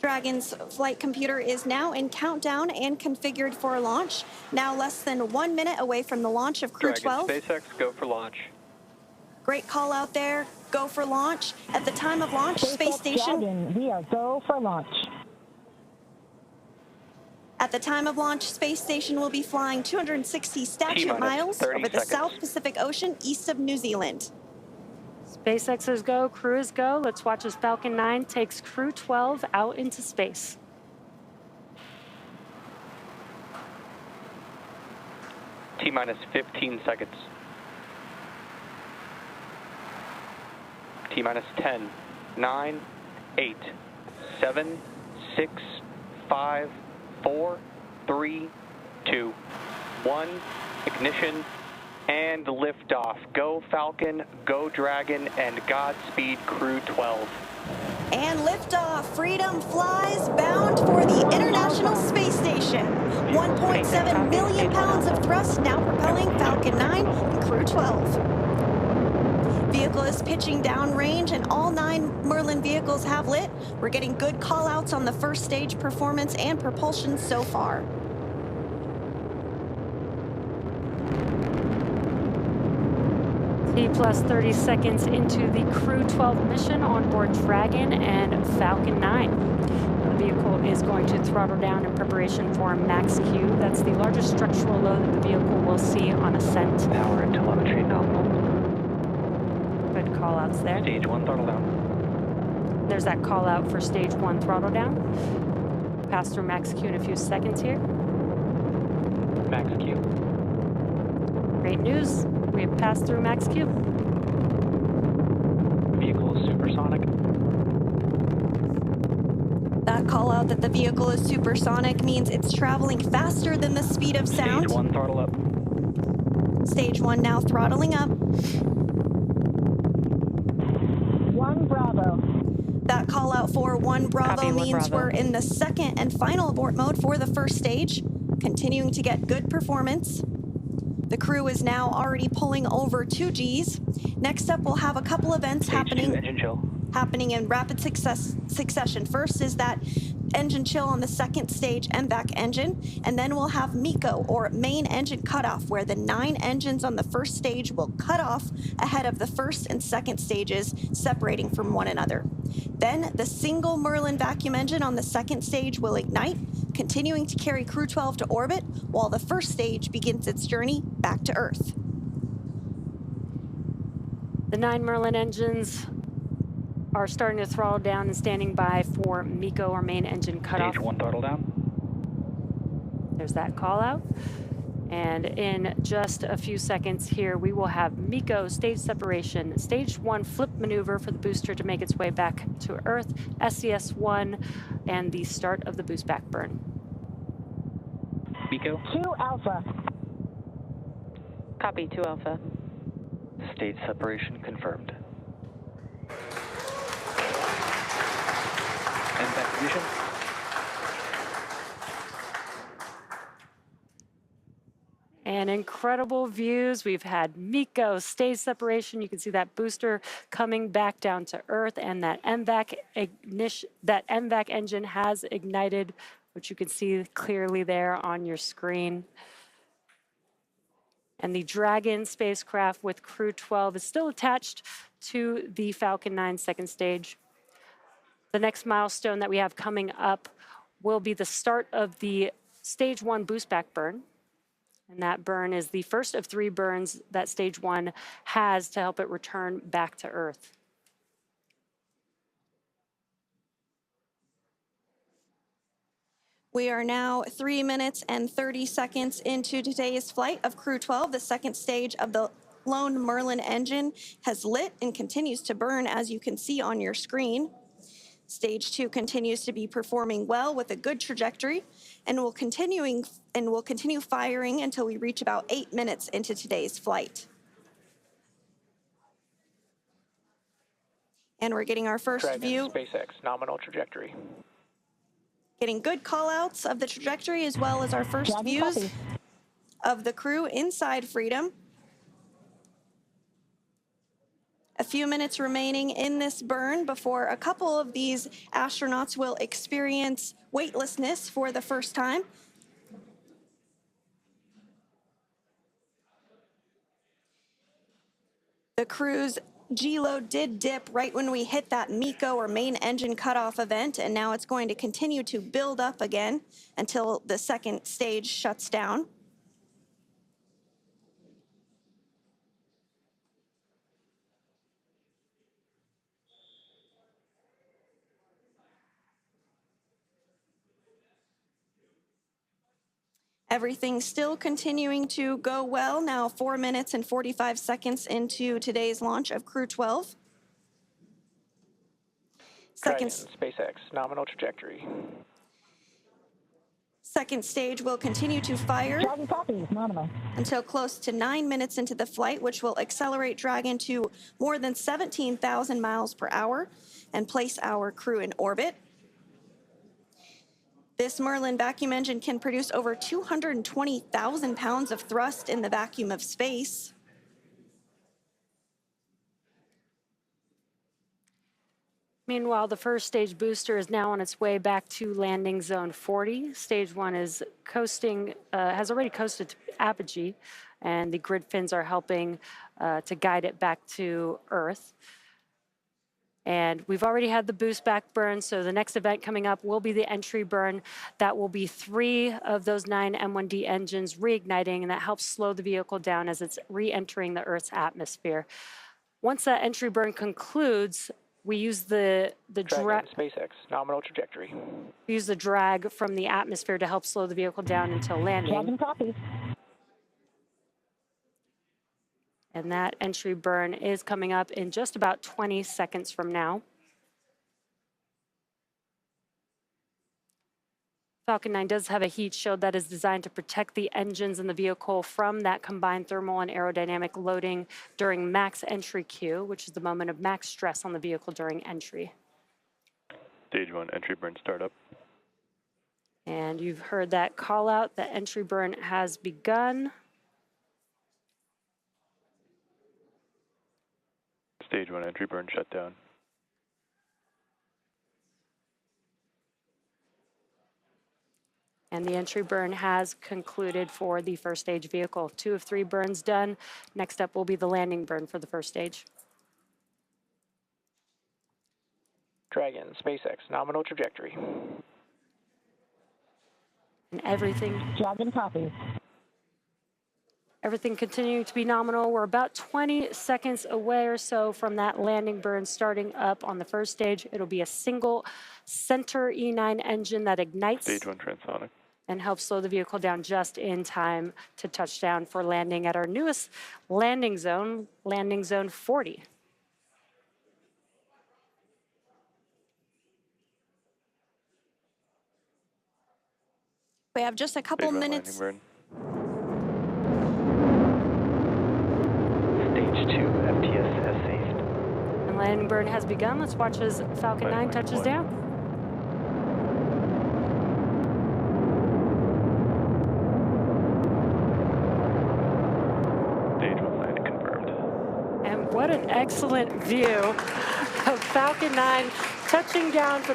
Dragon's flight computer is now in countdown and configured for launch. Now less than 1 minute away from the launch of Crew 12. SpaceX, go for launch. Great call out there. Go for launch. At the time of launch, space station. Dragon, we are go for launch. At the time of launch, space station will be flying 260 statute miles over the South Pacific Ocean east of New Zealand. SpaceX is go, crew is go. Let's watch as Falcon 9 takes Crew 12 out into space. T-minus 15 seconds. T-minus 10, 9, 8, 7, 6, 5, 4, 3, 2, 1, ignition, and liftoff. Go Falcon, go Dragon, and Godspeed Crew 12. And liftoff. Freedom flies bound for the International Space Station. 1.7 million pounds of thrust now propelling Falcon 9 and Crew 12. Vehicle is pitching downrange and all 9 Merlin vehicles have lit. We're getting good call outs on the first stage performance and propulsion so far. T plus 30 seconds into the Crew 12 mission on board Dragon and Falcon 9. The vehicle is going to throttle down in preparation for max Q. That's the largest structural load that the vehicle will see on ascent. Power and telemetry nominal. Good call outs there. Stage 1 throttle down. There's that call out for stage 1 throttle down. Pass through max Q in a few seconds here. Max Q. Great news. We have passed through max Q. Vehicle is supersonic. That call out that the vehicle is supersonic means it's traveling faster than the speed of sound. Stage 1 throttle up. Stage 1 now throttling up. 1 Bravo. That call out for 1 Bravo Copy, 1 means Bravo. we're in the second and final abort mode for the first stage, continuing to get good performance. The crew is now already pulling over 2 Gs. Next up, we'll have a couple events happening in rapid succession. First is that engine chill on the second stage MVAC engine, and then we'll have MECO, or main engine cutoff, where the 9 engines on the first stage will cut off ahead of the first and second stages, separating from one another. Then the single Merlin vacuum engine on the second stage will ignite, continuing to carry Crew 12 to orbit, while the first stage begins its journey back to Earth. The 9 Merlin engines are starting to throttle down and standing by for MECO, or main engine cutoff. Stage 1 throttle down. There's that call out. And in just a few seconds here, we will have MECO stage separation, stage 1 flip maneuver for the booster to make its way back to Earth, SES-1, and the start of the boost back burn. MECO. 2 Alpha. Copy, 2 Alpha. Stage separation confirmed. And back ignition. And incredible views. We've had MECO stage separation. You can see that booster coming back down to Earth, and that MVAC engine has ignited, which you can see clearly there on your screen. And the Dragon spacecraft with Crew 12 is still attached to the Falcon 9 second stage. The next milestone that we have coming up will be the start of the stage 1 boost back burn. And that burn is the first of 3 burns that stage 1 has to help it return back to Earth. We are now 3 minutes and 30 seconds into today's flight of Crew 12. The second stage of the lone Merlin engine has lit and continues to burn, as you can see on your screen. Stage 2 continues to be performing well with a good trajectory, and will continue firing until we reach about 8 minutes into today's flight. And we're getting our first Dragon, view. SpaceX, nominal trajectory. Getting good call-outs of the trajectory, as well as our first Dragon views copy. of the crew inside Freedom. A few few minutes remaining in this burn before a couple of these astronauts will experience weightlessness for the first time. The crew's G-load did dip right when we hit that MECO or main engine cutoff event, and now it's going to continue to build up again until the second stage shuts down. Everything's still continuing to go well. Now 4 minutes and 45 seconds into today's launch of Crew 12. Dragon, SpaceX, nominal trajectory. Second stage will continue to fire Dragon copies, nominal. until close to 9 minutes into the flight, which will accelerate Dragon to more than 17,000 miles per hour and place our crew in orbit. This Merlin vacuum engine can produce over 220,000 pounds of thrust in the vacuum of space. Meanwhile, the first stage booster is now on its way back to landing zone 40. Stage 1 is coasting, has already coasted to apogee, and the grid fins are helping to guide it back to Earth. And we've already had the boost back burn, so the next event coming up will be the entry burn. That will be 3 of those 9 M1D engines reigniting, and that helps slow the vehicle down as it's re-entering the Earth's atmosphere. Once that entry burn concludes, we use the drag. SpaceX, nominal trajectory. We use the drag from the atmosphere to help slow the vehicle down until landing. Dragon copies. And that entry burn is coming up in just about 20 seconds from now. Falcon 9 does have a heat shield that is designed to protect the engines in the vehicle from that combined thermal and aerodynamic loading during max entry Q, which is the moment of max stress on the vehicle during entry. Stage 1 entry burn startup. And you've heard that call out. The entry burn has begun. Stage 1 entry burn shutdown. And the entry burn has concluded for the first stage vehicle. 2 of 3 burns done. Next up will be the landing burn for the first stage. Dragon, SpaceX, nominal trajectory. And everything Dragon copies. Everything continuing to be nominal. We're about 20 seconds away or so from that landing burn starting up on the first stage. It'll be a single center E9 engine that ignites Stage 1 transonic. and helps slow the vehicle down just in time to touchdown for landing at our newest landing zone 40. We have just a couple Stage 1 minutes. landing burn. Stage 2, FTS has saved. And landing burn has begun. Let's watch as Falcon 9 touches down. Stage 1 landing confirmed. And what an excellent view of Falcon 9 touching down for